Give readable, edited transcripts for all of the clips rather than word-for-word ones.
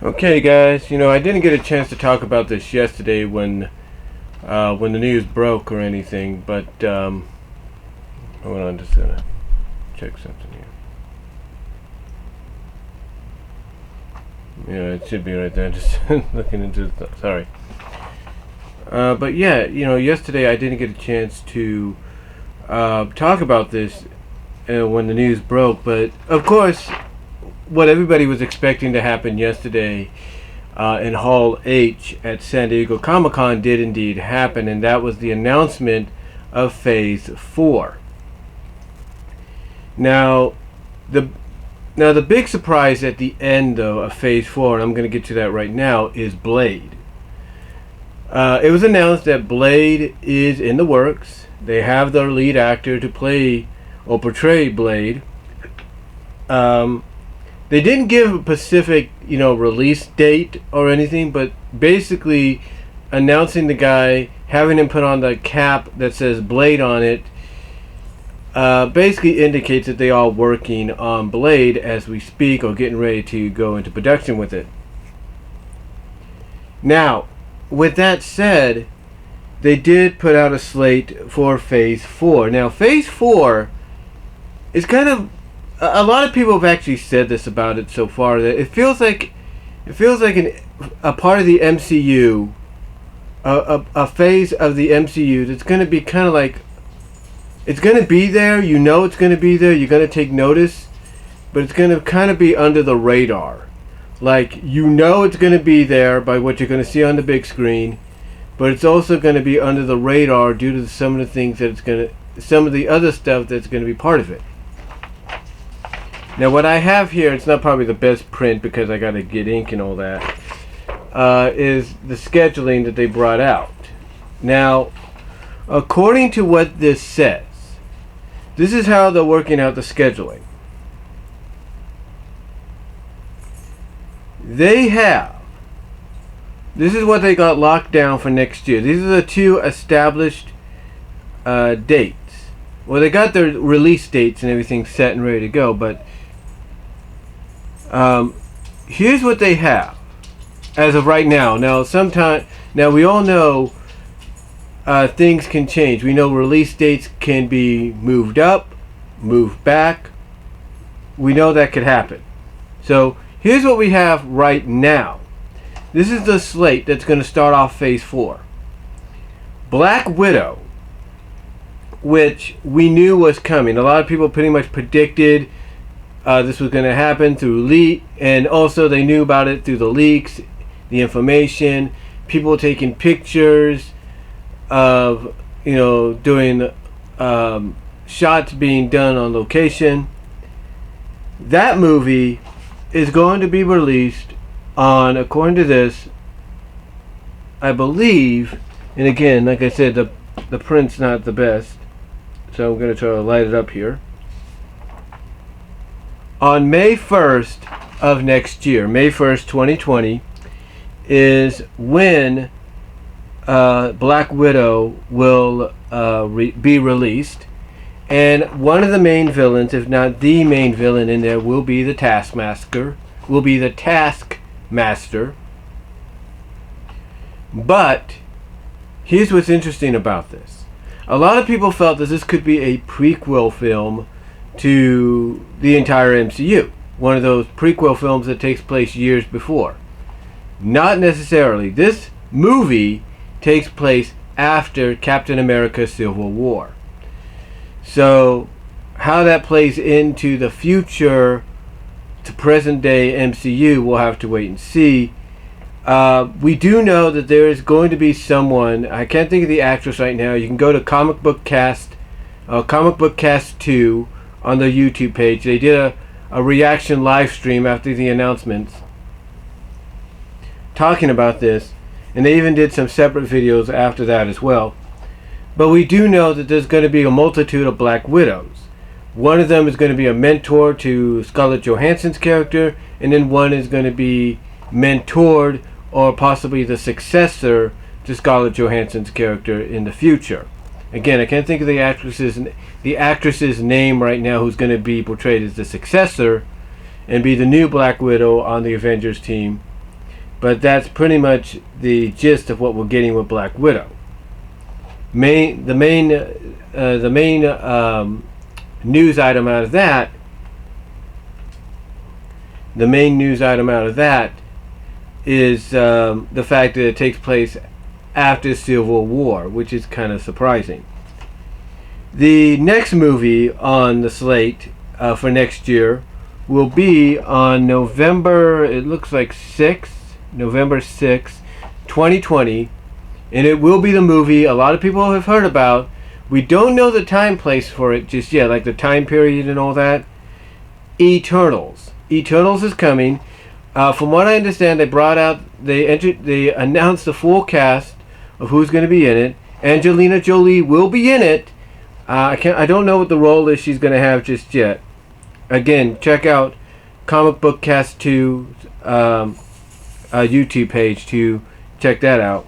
Okay, guys. I didn't get a chance to talk about this yesterday when the news broke or anything, but hold on, just gonna check something here. Yeah, it should be right there. Just looking into the sorry. But yeah, yesterday I didn't get a chance to talk about this when the news broke, but of course, what everybody was expecting to happen yesterday in Hall H at San Diego Comic-Con did indeed happen, and that was the announcement of Phase 4. Now, the big surprise at the end, though, of Phase 4, and I'm going to get to that right now, is Blade. It was announced that Blade is in the works. They have their lead actor to play or portray Blade. They didn't give a specific, release date or anything, but basically announcing the guy, having him put on the cap that says Blade on it, basically indicates that they are working on Blade as we speak or getting ready to go into production with it. Now, with that said, they did put out a slate for Phase 4. Now, Phase 4 is kind of... A lot of people have actually said this about it so far, that it feels like a part of the MCU, a phase of the MCU that's going to be kind of like, it's going to be there, it's going to be there, you're going to take notice, but it's going to kind of be under the radar. Like, it's going to be there by what you're going to see on the big screen, but it's also going to be under the radar due to some of the things that some of the other stuff that's going to be part of it. Now, what I have here, it's not probably the best print because I got to get ink and all that, is the scheduling that they brought out. Now, according to what this says, this is how they're working out the scheduling. This is what they got locked down for next year. These are the two established dates. Well, they got their release dates and everything set and ready to go, but here's what they have as of right now. Now we all know things can change. We know release dates can be moved up, moved back. We know that could happen. So here's what we have right now. This is the slate that's going to start off Phase 4. Black Widow, which we knew was coming. A lot of people pretty much predicted this was going to happen through leak, and also they knew about it through the leaks, the information, people taking pictures of, doing shots being done on location. That movie is going to be released on, according to this, I believe, and again, like I said, the print's not the best, so I'm going to try to light it up here. On May 1st of next year, May 1st, 2020, is when Black Widow will be released. And one of the main villains, if not the main villain in there, will be the Taskmaster. But here's what's interesting about this. A lot of people felt that this could be a prequel film to the entire MCU. One of those prequel films that takes place years before. Not necessarily. This movie takes place after Captain America Civil War. So, how that plays into the future to present day MCU, we'll have to wait and see. We do know that there is going to be someone, I can't think of the actress right now. You can go to Comic Book Cast 2 on their YouTube page. They did a reaction live stream after the announcements talking about this, and they even did some separate videos after that as well. But we do know that there's going to be a multitude of Black Widows. One of them is going to be a mentor to Scarlett Johansson's character, and then one is going to be mentored or possibly the successor to Scarlett Johansson's character in the future. Again, I can't think of the actress's name right now who's going to be portrayed as the successor and be the new Black Widow on the Avengers team. But that's pretty much the gist of what we're getting with Black Widow. The main news item out of that. The main news item out of that is the fact that it takes place after Civil War, which is kind of surprising. The next movie on the slate for next year will be on November, it looks like November 6th, 2020, and it will be the movie a lot of people have heard about. We don't know the time place for it just yet, like the time period and all that. Eternals. Eternals is coming. From what I understand, they announced the full cast of who's going to be in it. Angelina Jolie will be in it. I don't know what the role is she's going to have just yet. Again, check out Comic Book Cast 2 YouTube page to check that out.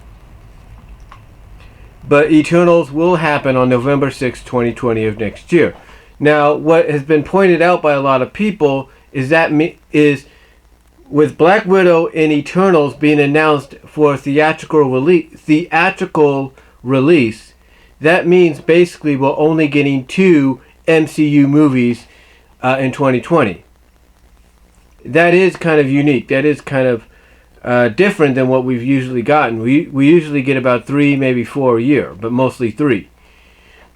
But Eternals will happen on November 6, 2020 of next year. Now, what has been pointed out by a lot of people is with Black Widow and Eternals being announced for theatrical release, that means basically we're only getting 2 MCU movies in 2020. That is kind of unique. That is kind of different than what we've usually gotten. We usually get about 3, maybe 4 a year, but mostly 3.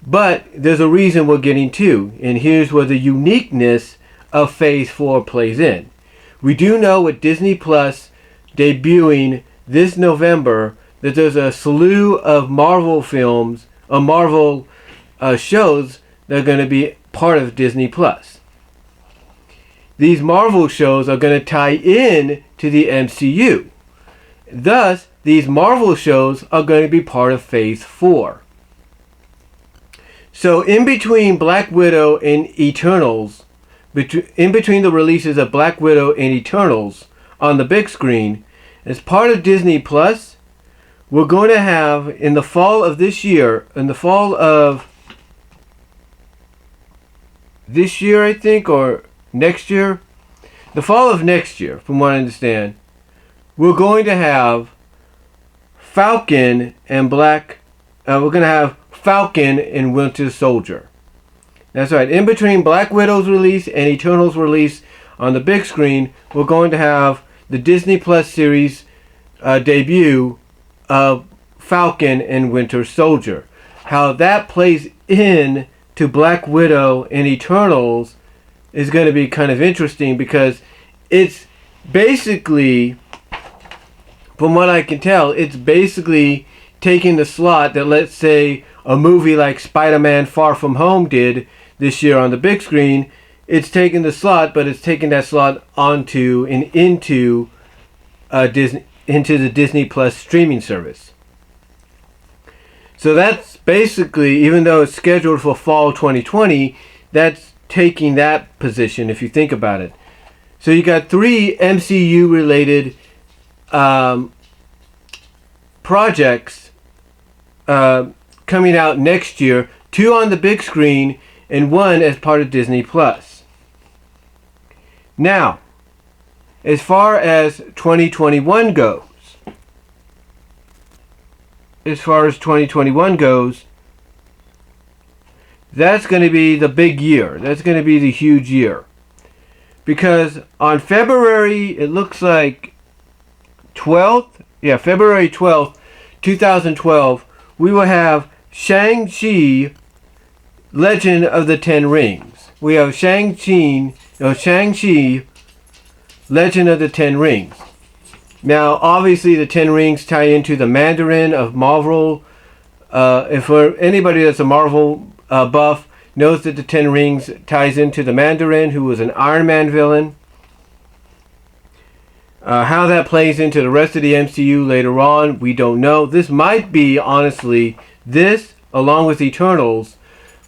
But there's a reason we're getting 2, and here's where the uniqueness of Phase 4 plays in. We do know with Disney Plus debuting this November that there's a slew of Marvel films, Marvel shows that are going to be part of Disney Plus. These Marvel shows are going to tie in to the MCU. Thus, these Marvel shows are going to be part of Phase 4. So in between Black Widow and Eternals, in between the releases of Black Widow and Eternals on the big screen, as part of Disney Plus, we're going to have in the fall of this year, I think, or next year, the fall of next year, from what I understand, we're going to have Falcon and Winter Soldier. That's right. In between Black Widow's release and Eternals release on the big screen, we're going to have the Disney Plus series debut of Falcon and Winter Soldier. How that plays in to Black Widow and Eternals is going to be kind of interesting, because it's basically, from what I can tell, it's basically taking the slot that, let's say, a movie like Spider-Man Far From Home did this year on the big screen. It's taking the slot, but it's taking that slot onto and into the Disney Plus streaming service. So that's basically, even though it's scheduled for fall 2020, that's taking that position if you think about it. So you got 3 MCU related projects coming out next year, 2 on the big screen and 1 as part of Disney Plus. Now, as far as 2021 goes, that's going to be the big year. That's going to be the huge year. Because on February, it looks like 12th, February 12th, 2012, we will have Shang-Chi, Legend of the Ten Rings. We have Shang-Chi, Legend of the Ten Rings. Now, obviously, the Ten Rings tie into the Mandarin of Marvel. If for anybody that's a Marvel buff, knows that the Ten Rings ties into the Mandarin, who was an Iron Man villain. How that plays into the rest of the MCU later on, we don't know. This might be, honestly, along with Eternals,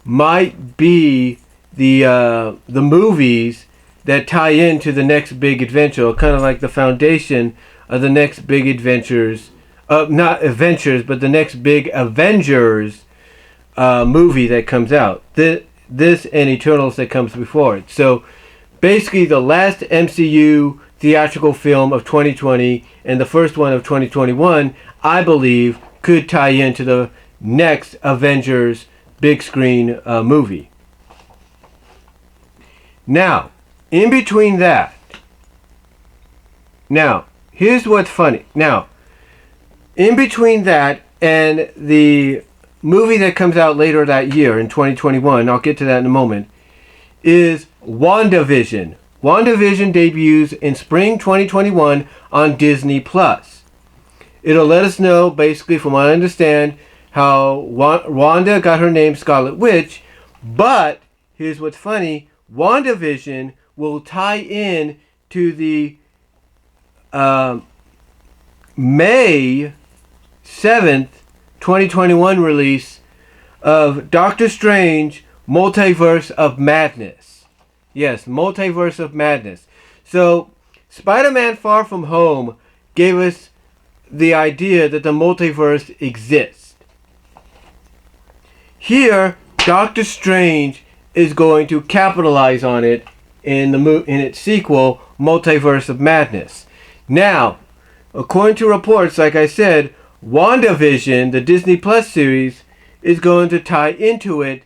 might be the movies that tie into the next big adventure, kind of like the foundation of the next big adventures, not adventures, but the next big Avengers movie that comes out. This and Eternals that comes before it. So basically the last MCU theatrical film of 2020 and the first one of 2021, I believe, could tie into the next Avengers big screen movie. Now, in between that, now, here's what's funny. Now, in between that and the movie that comes out later that year in 2021, I'll get to that in a moment, is WandaVision. WandaVision debuts in spring 2021 on Disney+. It'll let us know, basically, from what I understand, how Wanda got her name Scarlet Witch, but here's what's funny, WandaVision will tie in to the May 7th, 2021 release of Doctor Strange Multiverse of Madness. Yes, Multiverse of Madness. So, Spider-Man Far From Home gave us the idea that the multiverse exists. Here, Doctor Strange is going to capitalize on it in its sequel, Multiverse of Madness. Now, according to reports, like I said, WandaVision, the Disney Plus series, is going to tie into it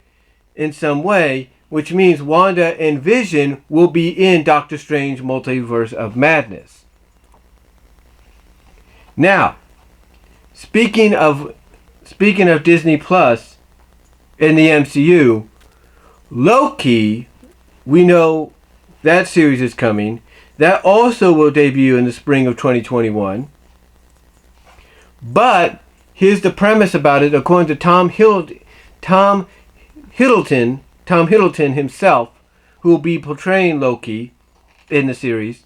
in some way, which means Wanda and Vision will be in Doctor Strange Multiverse of Madness. Now, speaking of Disney Plus in the MCU, Loki, we know that series is coming. That also will debut in the spring of 2021. But here's the premise about it, according to Tom Hiddleston himself, who will be portraying Loki in the series.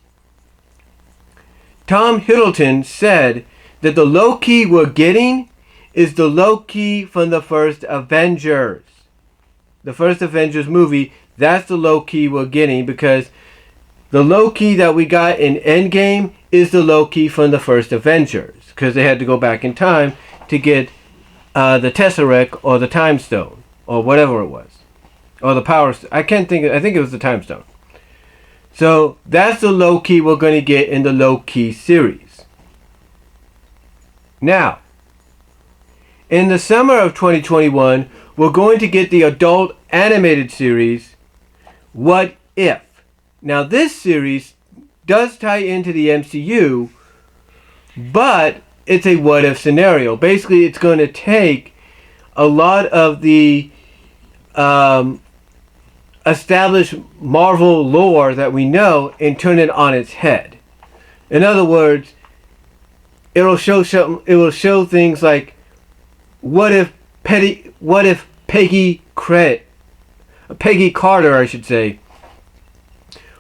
Tom Hiddleston said that the Loki we're getting is the Loki from the first Avengers. The first Avengers movie, that's the Loki we're getting, because the Loki that we got in Endgame is the Loki from the first Avengers, because they had to go back in time to get the Tesseract or the Time Stone or whatever it was, or the Power. I think it was the Time Stone. So that's the Loki we're going to get in the Loki series. Now, in the summer of 2021, we're going to get the adult animated series, What If? Now, this series does tie into the MCU, but it's a what if scenario. Basically, it's going to take a lot of the established Marvel lore that we know and turn it on its head. In other words, it will show things like, what if Peggy Carter, I should say.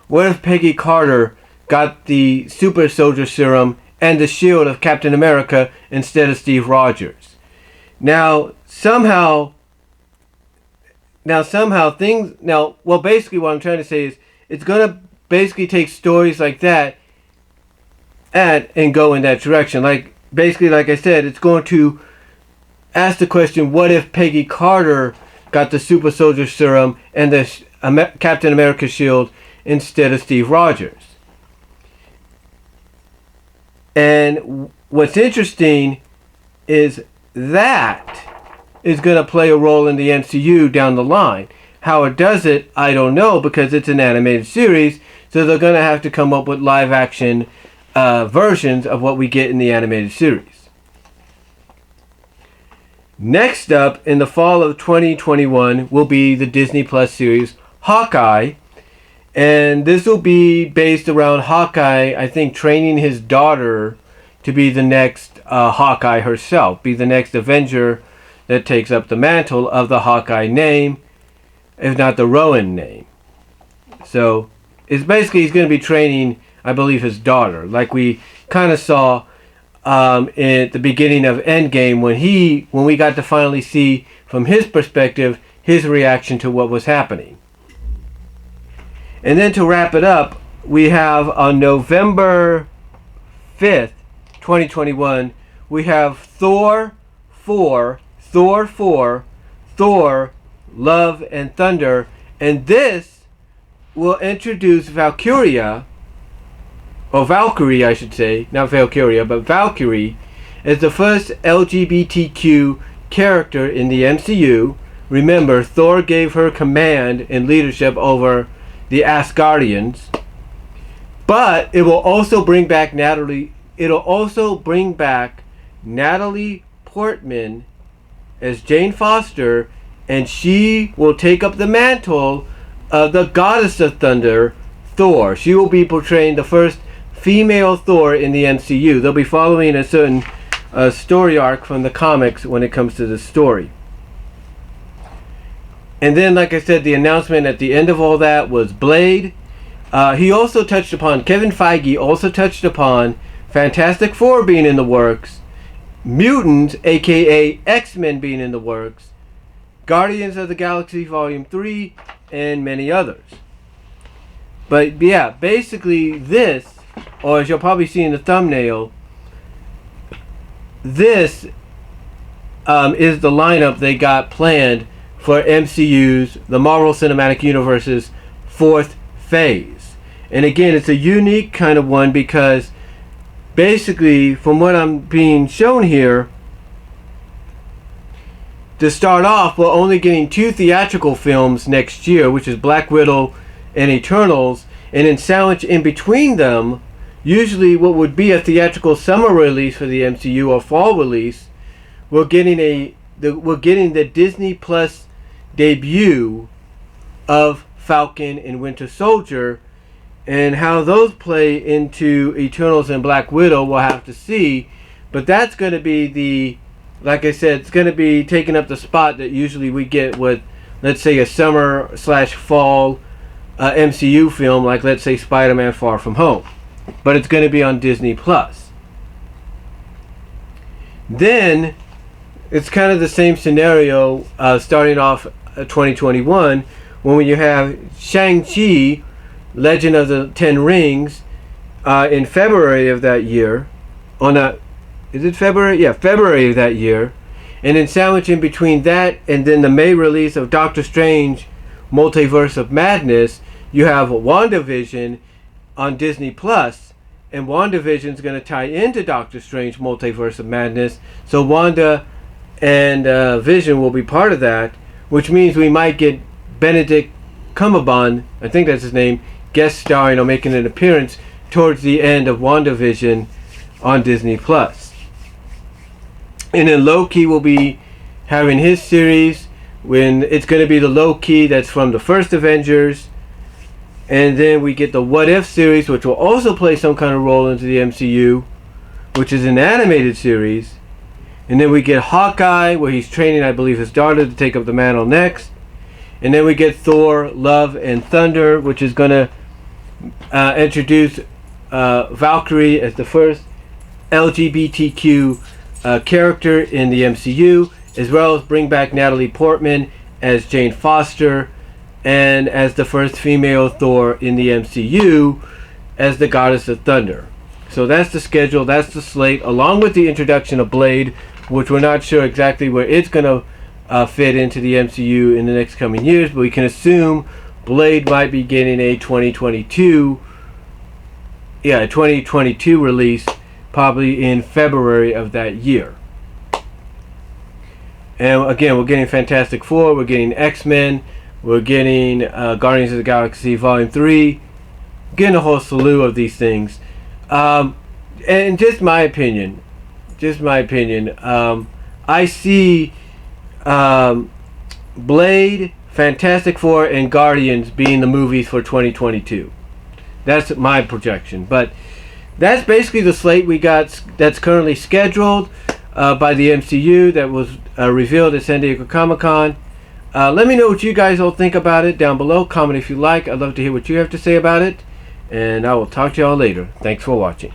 What if Peggy Carter got the super soldier serum and the shield of Captain America instead of Steve Rogers? Basically what I'm trying to say is, it's going to basically take stories like that and go in that direction. Like I said, it's going to ask the question, what if Peggy Carter got the super soldier serum and the Captain America shield instead of Steve Rogers? And what's interesting is that is going to play a role in the MCU down the line. How it does it, I don't know, because it's an animated series, so they're going to have to come up with live action versions of what we get in the animated series. Next up, in the fall of 2021, will be the Disney Plus series Hawkeye. And this will be based around Hawkeye, I think, training his daughter to be the next Hawkeye herself, be the next Avenger that takes up the mantle of the Hawkeye name, if not the Rowan name. So, it's basically, he's going to be training, I believe, his daughter, like we kind of saw at the beginning of Endgame, when we got to finally see from his perspective his reaction to what was happening. And then to wrap it up, we have on November 5th, 2021, we have Thor 4, Thor, Love and Thunder, and this will introduce Valkyria, or Valkyrie, I should say, not Valkyria, but Valkyrie, is the first LGBTQ character in the MCU. Remember, Thor gave her command and leadership over the Asgardians. But it will also bring back Natalie. It'll also bring back Natalie Portman as Jane Foster, and she will take up the mantle of the Goddess of Thunder, Thor. She will be portraying the first female Thor in the MCU. They'll be following a certain story arc from the comics when it comes to the story. And then, like I said, the announcement at the end of all that was Blade. He also touched upon, Kevin Feige also touched upon Fantastic Four being in the works, Mutants, aka X-Men, being in the works, Guardians of the Galaxy Volume 3, and many others. But yeah, basically this, or as you'll probably see in the thumbnail, this is the lineup they got planned for MCU's, the Marvel Cinematic Universe's, fourth phase. And again, it's a unique kind of one because basically, from what I'm being shown here, to start off, we're only getting 2 theatrical films next year, which is Black Widow and Eternals, and then sandwiched in between them, usually what would be a theatrical summer release for the MCU or fall release, we're getting the Disney Plus debut of Falcon and Winter Soldier, and how those play into Eternals and Black Widow we'll have to see. But that's going to be the, like I said, it's going to be taking up the spot that usually we get with, let's say, a summer / fall MCU film, like let's say Spider-Man Far From Home. But it's going to be on Disney Plus. Then it's kind of the same scenario starting off 2021 when you have Shang-Chi, Legend of the Ten Rings, in February of that year. Is it February? Yeah, February of that year. And then sandwiched in between that and then the May release of Doctor Strange, Multiverse of Madness, you have WandaVision on Disney Plus, and WandaVision is going to tie into Doctor Strange, Multiverse of Madness. So Wanda and Vision will be part of that, which means we might get Benedict Cumberbatch, I think that's his name, guest starring or making an appearance towards the end of WandaVision on Disney Plus. And then Loki will be having his series when it's going to be the Loki that's from the first Avengers. And then we get the What If series, which will also play some kind of role into the MCU, which is an animated series. And then we get Hawkeye, where he's training, I believe, his daughter to take up the mantle next. And then we get Thor, Love and Thunder, which is going to introduce Valkyrie as the first LGBTQ character in the MCU, as well as bring back Natalie Portman as Jane Foster, and as the first female Thor in the MCU as the Goddess of Thunder. So that's the schedule, that's the slate, along with the introduction of Blade, which we're not sure exactly where it's going to fit into the MCU in the next coming years, but we can assume Blade might be getting a 2022 release, probably in February of that year. And again, we're getting Fantastic Four, we're getting X-Men, we're getting Guardians of the Galaxy Volume 3, getting a whole slew of these things. And just my opinion, I see Blade, Fantastic Four, and Guardians being the movies for 2022. That's my projection. But that's basically the slate we got that's currently scheduled by the MCU that was revealed at San Diego Comic-Con. Let me know what you guys all think about it down below. Comment if you like. I'd love to hear what you have to say about it. And I will talk to y'all later. Thanks for watching.